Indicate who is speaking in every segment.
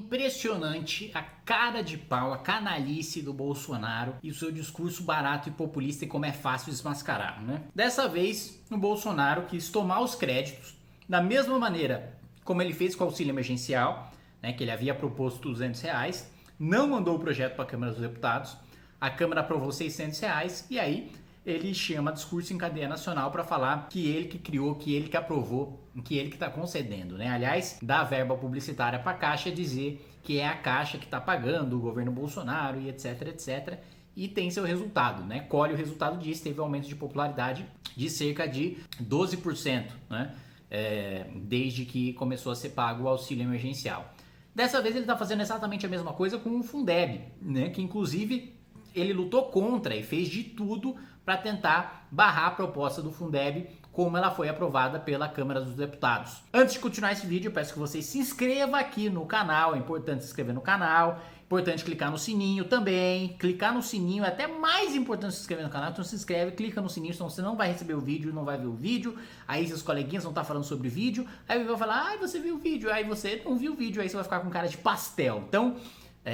Speaker 1: impressionante a cara de pau, a canalice do Bolsonaro e o seu discurso barato e populista e como é fácil desmascarar, né? Dessa vez, o Bolsonaro quis tomar os créditos da mesma maneira como ele fez com o auxílio emergencial, né, que ele havia proposto R$200, não mandou o projeto para a Câmara dos Deputados, a Câmara aprovou R$600 e aí ele chama discurso em cadeia nacional para falar que ele que criou, que ele que aprovou, que ele que está concedendo, né? Aliás, dá verba publicitária para a Caixa dizer que é a Caixa que está pagando o governo Bolsonaro e etc, etc. E tem seu resultado, né? Colhe o resultado disso, teve um aumento de popularidade de cerca de 12%, né? Desde que começou a ser pago o auxílio emergencial. Dessa vez ele está fazendo exatamente a mesma coisa com o Fundeb, né? Que inclusive ele lutou contra e fez de tudo para tentar barrar a proposta do Fundeb como ela foi aprovada pela Câmara dos Deputados. Antes de continuar esse vídeo, eu peço que você se inscreva aqui no canal, é importante se inscrever no canal, importante clicar no sininho também, clicar no sininho é até mais importante se inscrever no canal, então se inscreve, clica no sininho, senão você não vai receber o vídeo, não vai ver o vídeo, aí seus coleguinhas vão estar falando sobre o vídeo, aí vai falar, você viu o vídeo, aí você não viu o vídeo, aí você vai ficar com cara de pastel. Então,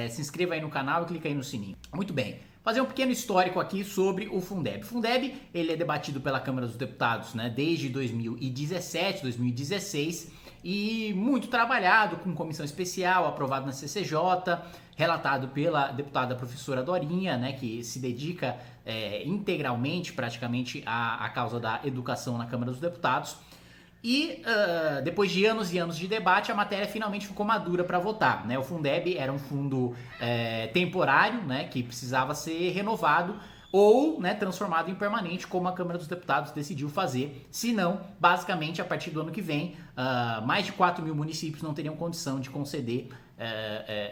Speaker 1: se inscreva aí no canal e clica aí no sininho. Muito bem. Fazer um pequeno histórico aqui sobre o Fundeb. O Fundeb, ele é debatido pela Câmara dos Deputados, né, desde 2017, 2016 e muito trabalhado com comissão especial, aprovado na CCJ, relatado pela deputada professora Dorinha, né, que se dedica integralmente, praticamente, à causa da educação na Câmara dos Deputados. E depois de anos e anos de debate, a matéria finalmente ficou madura para votar, né? O Fundeb era um fundo temporário, né, que precisava ser renovado ou, né, transformado em permanente, como a Câmara dos Deputados decidiu fazer. Se não, basicamente, a partir do ano que vem, mais de 4 mil municípios não teriam condição de conceder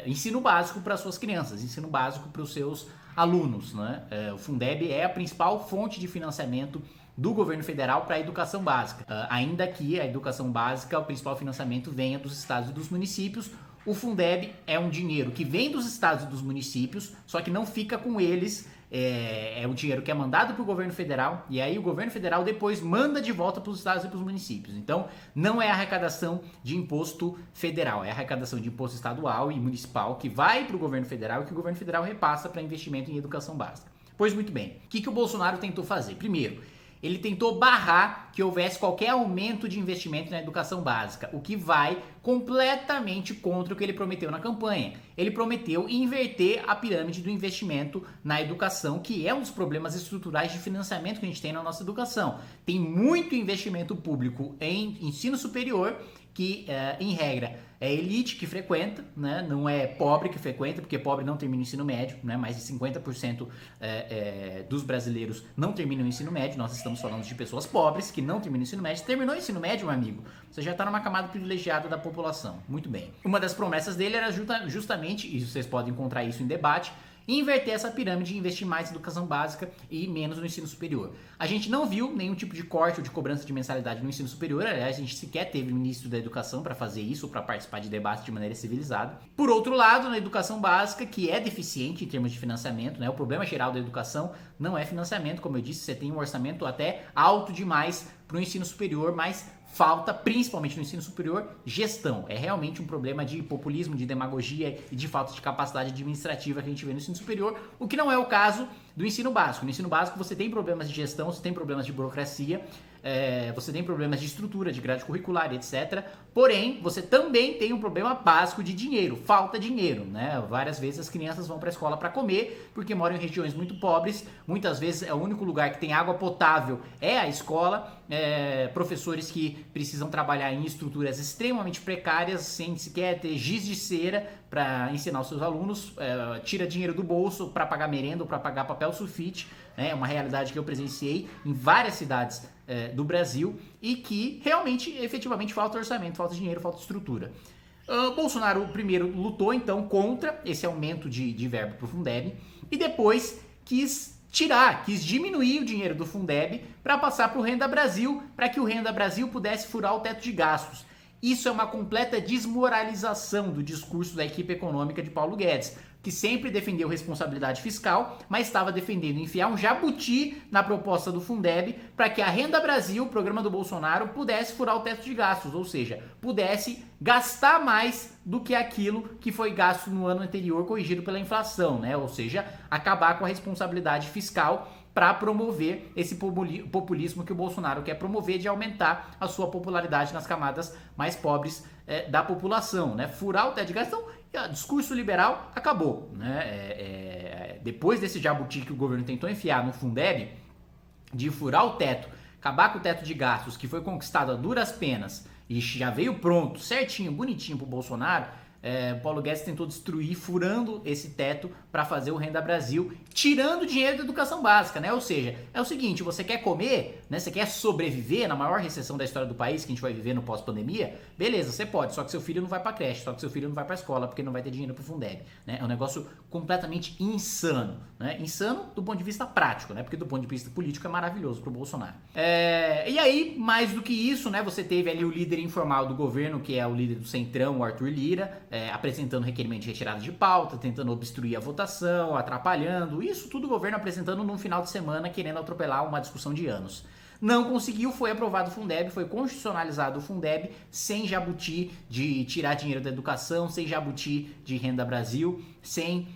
Speaker 1: ensino básico para suas crianças, ensino básico para os seus alunos, né? O Fundeb é a principal fonte de financiamento do governo federal para a educação básica, ainda que a educação básica, o principal financiamento venha dos estados e dos municípios. O Fundeb é um dinheiro que vem dos estados e dos municípios, só que não fica com eles, é um dinheiro que é mandado para o governo federal, e aí o governo federal depois manda de volta para os estados e para os municípios. Então não é arrecadação de imposto federal, é arrecadação de imposto estadual e municipal que vai para o governo federal e que o governo federal repassa para investimento em educação básica. Pois muito bem, o que o Bolsonaro tentou fazer? Primeiro, ele tentou barrar que houvesse qualquer aumento de investimento na educação básica, o que vai completamente contra o que ele prometeu na campanha. Ele prometeu inverter a pirâmide do investimento na educação, que é um dos problemas estruturais de financiamento que a gente tem na nossa educação. Tem muito investimento público em ensino superior que, em regra, é elite que frequenta, né? Não é pobre que frequenta, porque pobre não termina o ensino médio, né? Mais de 50% dos brasileiros não terminam o ensino médio. Nós estamos falando de pessoas pobres que não terminam o ensino médio. Terminou o ensino médio, meu amigo, você já está numa camada privilegiada da população. Muito bem. Uma das promessas dele era justamente, e vocês podem encontrar isso em debate, inverter essa pirâmide e investir mais em educação básica e menos no ensino superior. A gente não viu nenhum tipo de corte ou de cobrança de mensalidade no ensino superior, aliás, a gente sequer teve ministro da educação para fazer isso, para participar de debate de maneira civilizada. Por outro lado, na educação básica, que é deficiente em termos de financiamento, né, o problema geral da educação não é financiamento, como eu disse, você tem um orçamento até alto demais para o ensino superior, mas falta, principalmente no ensino superior, gestão. É realmente um problema de populismo, de demagogia e de falta de capacidade administrativa que a gente vê no ensino superior, o que não é o caso do ensino básico. No ensino básico você tem problemas de gestão, você tem problemas de burocracia, você tem problemas de estrutura, de grade curricular, etc. Porém, você também tem um problema básico de dinheiro, falta dinheiro, né? Várias vezes as crianças vão para a escola para comer, porque moram em regiões muito pobres, muitas vezes é o único lugar que tem água potável é a escola, professores que precisam trabalhar em estruturas extremamente precárias, sem sequer ter giz de cera para ensinar os seus alunos, tira dinheiro do bolso para pagar merenda ou para pagar papel sulfite, é uma realidade que eu presenciei em várias cidades do Brasil e que realmente, efetivamente, falta orçamento, falta dinheiro, falta estrutura. Bolsonaro primeiro lutou então contra esse aumento de verba para o Fundeb e depois quis diminuir o dinheiro do Fundeb para passar para o Renda Brasil, para que o Renda Brasil pudesse furar o teto de gastos. Isso é uma completa desmoralização do discurso da equipe econômica de Paulo Guedes, que sempre defendeu responsabilidade fiscal, mas estava defendendo enfiar um jabuti na proposta do Fundeb para que a Renda Brasil, o programa do Bolsonaro, pudesse furar o teto de gastos, ou seja, pudesse gastar mais do que aquilo que foi gasto no ano anterior, corrigido pela inflação, né? Ou seja, acabar com a responsabilidade fiscal para promover esse populismo que o Bolsonaro quer promover, de aumentar a sua popularidade nas camadas mais pobres da população, né? Furar o teto de gastos. Então, discurso liberal acabou, né? Depois desse jabuti que o governo tentou enfiar no Fundeb, de furar o teto, acabar com o teto de gastos, que foi conquistado a duras penas e já veio pronto, certinho, bonitinho pro Bolsonaro, Paulo Guedes tentou destruir, furando esse teto para fazer o Renda Brasil, tirando dinheiro da educação básica, né? Ou seja, é o seguinte, você quer comer, né? Você quer sobreviver na maior recessão da história do país que a gente vai viver no pós-pandemia? Beleza, você pode, só que seu filho não vai para creche, só que seu filho não vai para escola porque não vai ter dinheiro pro Fundeb, né? É um negócio completamente insano, né? Insano do ponto de vista prático, né? Porque do ponto de vista político é maravilhoso pro Bolsonaro. E aí, mais do que isso, né? Você teve ali o líder informal do governo, que é o líder do Centrão, o Arthur Lira, apresentando requerimento de retirada de pauta, tentando obstruir a votação, atrapalhando, isso tudo o governo apresentando num final de semana, querendo atropelar uma discussão de anos. Não conseguiu, foi aprovado o Fundeb, foi constitucionalizado o Fundeb, sem jabuti de tirar dinheiro da educação, sem jabuti de Renda Brasil, sem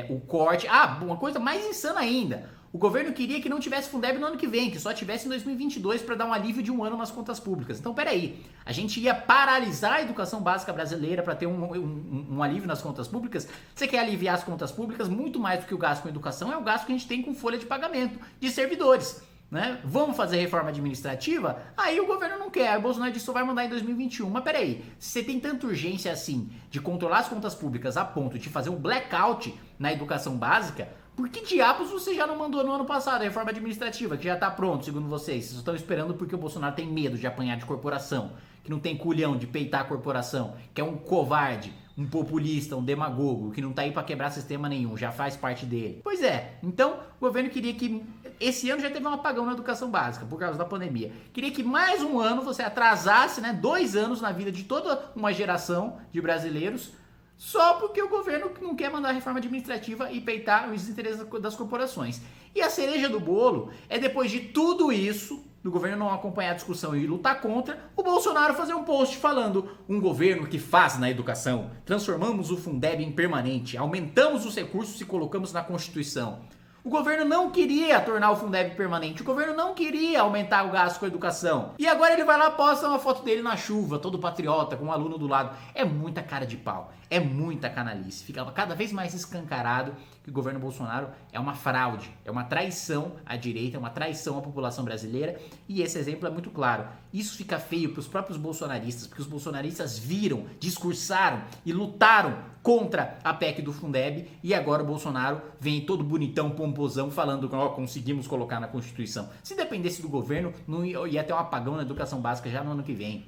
Speaker 1: o corte. Uma coisa mais insana ainda, o governo queria que não tivesse Fundeb no ano que vem, que só tivesse em 2022 para dar um alívio de um ano nas contas públicas. Então, peraí, a gente ia paralisar a educação básica brasileira para ter um alívio nas contas públicas? Você quer aliviar as contas públicas? Muito mais do que o gasto com educação é o gasto que a gente tem com folha de pagamento de servidores, né? Vamos fazer reforma administrativa? Aí o governo não quer, o Bolsonaro disse que só vai mandar em 2021. Mas peraí, se você tem tanta urgência assim de controlar as contas públicas a ponto de fazer um blackout na educação básica, por que diabos você já não mandou no ano passado a reforma administrativa, que já tá pronto, segundo vocês? Vocês estão esperando porque o Bolsonaro tem medo de apanhar de corporação, que não tem culhão de peitar a corporação, que é um covarde, um populista, um demagogo, que não tá aí pra quebrar sistema nenhum, já faz parte dele. Pois é, então o governo queria que... Esse ano já teve um apagão na educação básica, por causa da pandemia. Queria que mais um ano você atrasasse, né, 2 anos na vida de toda uma geração de brasileiros, só porque o governo não quer mandar a reforma administrativa e peitar os interesses das corporações. E a cereja do bolo é, depois de tudo isso, do governo não acompanhar a discussão e lutar contra, o Bolsonaro fazer um post falando: um governo que faz na educação, transformamos o Fundeb em permanente, aumentamos os recursos e colocamos na Constituição. O governo não queria tornar o Fundeb permanente, o governo não queria aumentar o gasto com a educação. E agora ele vai lá e posta uma foto dele na chuva, todo patriota, com um aluno do lado. É muita cara de pau, é muita canalice. Fica cada vez mais escancarado que o governo Bolsonaro é uma fraude, é uma traição à direita, é uma traição à população brasileira. E esse exemplo é muito claro. Isso fica feio para os próprios bolsonaristas, porque os bolsonaristas viram, discursaram e lutaram contra a PEC do Fundeb, e agora o Bolsonaro vem todo bonitão, pomposão, falando que conseguimos colocar na Constituição. Se dependesse do governo, não ia ter um apagão na educação básica já no ano que vem.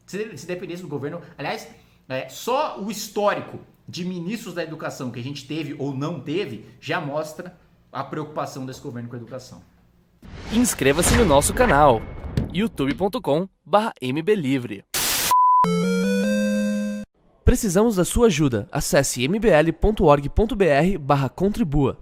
Speaker 1: Se dependesse do governo, aliás, só o histórico de ministros da educação que a gente teve ou não teve já mostra a preocupação desse governo com a educação.
Speaker 2: Inscreva-se no nosso canal youtube.com/mblivre. Precisamos da sua ajuda. Acesse mbl.org.br/contribua.